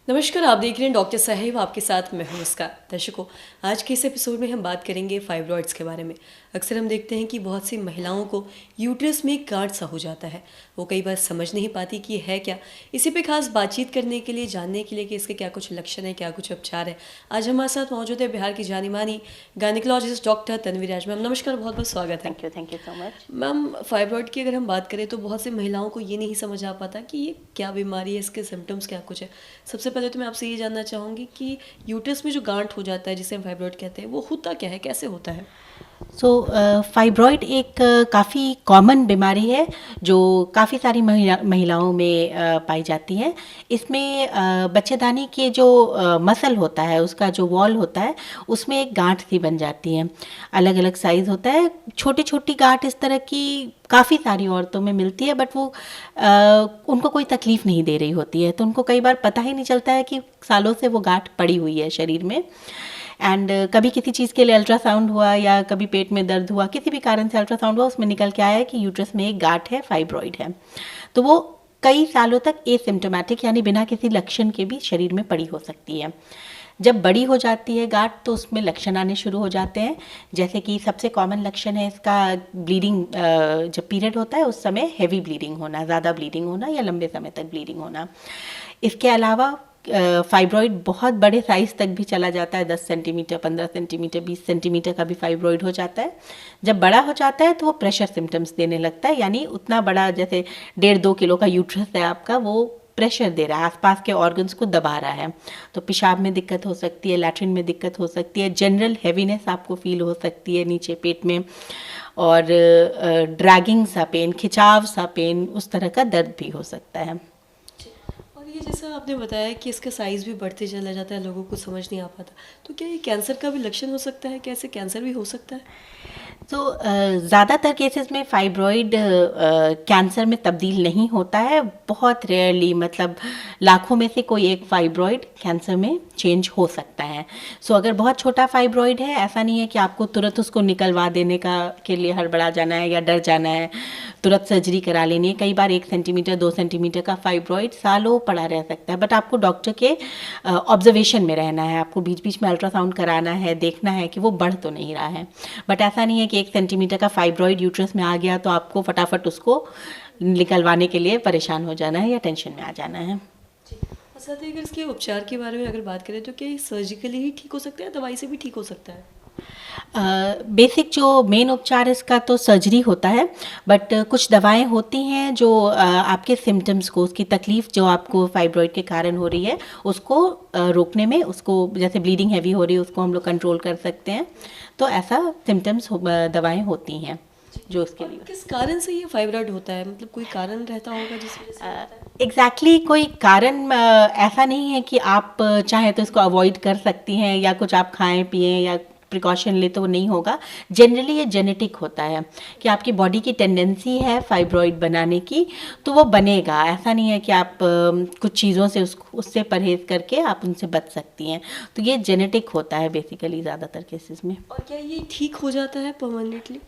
नमस्कार, आप देख रहे हैं डॉक्टर साहिब, आपके साथ मैं हूं उसका। दर्शकों, आज के इस एपिसोड में हम बात करेंगे फाइब्रॉइड्स के बारे में। अक्सर हम देखते हैं कि बहुत सी महिलाओं को यूट्रस में एक गांठ सा हो जाता है। वो कई बार समझ नहीं पाती कि ये है क्या। इसी पे खास बातचीत करने के लिए, जानने के लिए कि इसके क्या कुछ लक्षण है, क्या कुछ उपचार है, आज हमारे साथ मौजूद है बिहार की जानी मानी गायनिकोलॉजिस्ट डॉक्टर तन्वी राज। मैम नमस्कार, बहुत बहुत स्वागत है। Thank you so much. Ma'am, fibroid की अगर हम बात करें तो बहुत सी महिलाओं को ये नहीं समझ आ पाता कि ये क्या बीमारी है, इसके सिम्टम्स क्या कुछ है। सबसे पहले तो मैं आपसे ये जानना चाहूँगी कि यूट्रस में जो गांठ हो जाता है, जिसे हम फाइब्रॉइड कहते हैं, वो होता क्या है, कैसे होता है? फाइब्रॉइड एक काफ़ी कॉमन बीमारी है जो काफ़ी सारी महिलाओं में पाई जाती है। इसमें बच्चेदानी के जो मसल होता है, उसका जो वॉल होता है, उसमें एक गांठ सी बन जाती है। अलग अलग साइज़ होता है। छोटी छोटी गांठ इस तरह की काफ़ी सारी औरतों में मिलती है, बट वो उनको कोई तकलीफ़ नहीं दे रही होती है, तो उनको कई बार पता ही नहीं चलता है कि सालों से वो गांठ पड़ी हुई है शरीर में। एंड कभी किसी चीज़ के लिए अल्ट्रासाउंड हुआ या कभी पेट में दर्द हुआ, किसी भी कारण से अल्ट्रासाउंड हुआ, उसमें निकल के आया है कि यूट्रस में एक गांठ है, फाइब्रॉइड है। तो वो कई सालों तक एसिम्टोमेटिक यानी बिना किसी लक्षण के भी शरीर में पड़ी हो सकती है। जब बड़ी हो जाती है गांठ तो उसमें लक्षण आने शुरू हो जाते हैं, जैसे कि सबसे कॉमन लक्षण है इसका ब्लीडिंग। जब पीरियड होता है उस समय हैवी ब्लीडिंग होना, ज़्यादा ब्लीडिंग होना या लंबे समय तक ब्लीडिंग होना। इसके अलावा फाइब्रॉइड बहुत बड़े साइज़ तक भी चला जाता है, 10 सेंटीमीटर, 15 सेंटीमीटर, 20 सेंटीमीटर का भी फाइब्रॉइड हो जाता है। जब बड़ा हो जाता है तो वो प्रेशर सिम्टम्स देने लगता है, यानी उतना बड़ा, जैसे 1.5-2 किलो का यूट्रस है आपका, वो प्रेशर दे रहा है, आसपास के ऑर्गन्स को दबा रहा है। तो पेशाब में दिक्कत हो सकती है, लैट्रिन में दिक्कत हो सकती है, जनरल हैवीनेस आपको फील हो सकती है नीचे पेट में, और ड्रैगिंग सा पेन, खिंचाव सा पेन, उस तरह का दर्द भी हो सकता है। और ये जैसा आपने बताया कि इसका साइज़ भी बढ़ते चला जाता है, लोगों को समझ नहीं आ पाता, तो क्या ये कैंसर का भी लक्षण हो सकता है? क्या इससे कैंसर भी हो सकता है? तो ज़्यादातर केसेस में फाइब्रॉइड कैंसर में तब्दील नहीं होता है। बहुत रेयरली, मतलब लाखों में से कोई एक फाइब्रॉइड कैंसर में चेंज हो सकता है। अगर बहुत छोटा फाइब्रॉइड है, ऐसा नहीं है कि आपको तुरंत उसको निकलवा देने का के लिए हड़बड़ा जाना है या डर जाना है, तुरंत सर्जरी करा लेनी है। कई बार 1 सेंटीमीटर 2 सेंटीमीटर का फाइब्रॉइड सालों पड़ा रह सकता है, बट आपको डॉक्टर के ऑब्जर्वेशन में रहना है, आपको बीच बीच में अल्ट्रासाउंड कराना है, देखना है कि वो बढ़ तो नहीं रहा है। बट ऐसा नहीं है कि 1 सेंटीमीटर का फाइब्रॉइड यूट्रस में आ गया तो आपको फटाफट उसको निकलवाने के लिए परेशान हो जाना है या टेंशन में आ जाना है। और साथ ही अगर इसके उपचार के बारे में अगर बात करें तो क्या ये सर्जिकली ही ठीक हो सकता है, दवाई से भी ठीक हो सकता है? बेसिक जो मेन उपचार इसका तो सर्जरी होता है, बट कुछ दवाएं होती हैं जो आपके सिम्टम्स को, उसकी तकलीफ़ जो आपको फाइब्रॉइड के कारण हो रही है उसको रोकने में, उसको जैसे ब्लीडिंग हैवी हो रही है उसको हम लोग कंट्रोल कर सकते हैं। तो ऐसा सिम्टम्स दवाएं होती हैं जो उसके लिए। किस कारण से ये फाइब्रॉइड होता है? मतलब कोई कारण रहता होगा जिस वजह से होता है? एग्जैक्टली कोई कारण ऐसा नहीं है कि आप चाहें तो इसको अवॉइड कर सकती हैं या कुछ आप खाएं पिएं या प्रिकॉशन ले तो वो नहीं होगा। जनरली ये जेनेटिक होता है कि आपकी बॉडी की टेंडेंसी है फाइब्रॉइड बनाने की, तो वो बनेगा। ऐसा नहीं है कि आप कुछ चीज़ों से उससे परहेज़ करके आप उनसे बच सकती हैं। तो ये जेनेटिक होता है बेसिकली ज़्यादातर केसेस में। और क्या ये ठीक हो जाता है परमानेंटली?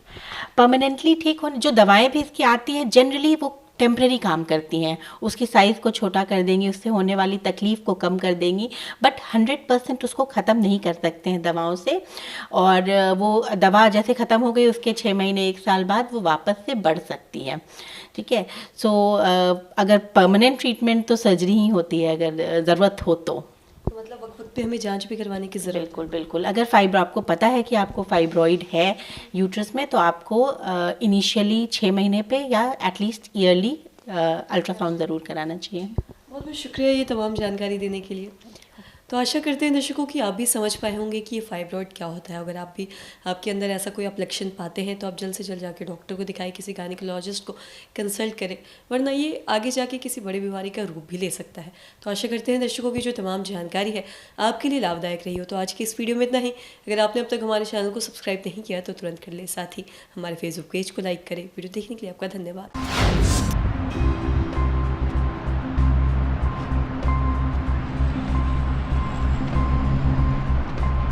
परमानेंटली ठीक होने, जो दवाएं भी इसकी आती हैं जनरली वो टेम्प्रेरी काम करती हैं, उसकी साइज़ को छोटा कर देंगी, उससे होने वाली तकलीफ़ को कम कर देंगी, बट 100% उसको ख़त्म नहीं कर सकते हैं दवाओं से। और वो दवा जैसे ख़त्म हो गई उसके 6 महीने 1 साल बाद वो वापस से बढ़ सकती है। ठीक है। अगर परमानेंट ट्रीटमेंट तो सर्जरी ही होती है अगर ज़रूरत हो तो। मतलब वक्त वक्त पे हमें जांच भी करवाने की ज़रूरत? बिल्कुल बिल्कुल। अगर आपको पता है कि आपको फाइब्रॉइड है यूट्रस में, तो आपको इनिशियली 6 महीने पे या एटलीस्ट ईयरली अल्ट्रासाउंड ज़रूर कराना चाहिए। बहुत बहुत शुक्रिया ये तमाम जानकारी देने के लिए। तो आशा करते हैं दर्शकों कि आप भी समझ पाए होंगे कि ये फाइब्रॉइड क्या होता है। अगर आप भी, आपके अंदर ऐसा कोई आप लक्षण पाते हैं तो आप जल्द से जल्द जाके डॉक्टर को दिखाएं, किसी गायनिकोलॉजिस्ट को कंसल्ट करें, वरना ये आगे जाके किसी बड़ी बीमारी का रूप भी ले सकता है। तो आशा करते हैं दर्शकों की जो तमाम जानकारी है आपके लिए लाभदायक रही हो। तो आज की इस वीडियो में इतना ही। अगर आपने अब तक हमारे चैनल को सब्सक्राइब नहीं किया तो तुरंत कर लें, साथ ही हमारे फेसबुक पेज को लाइक करें। वीडियो देखने के लिए आपका धन्यवाद।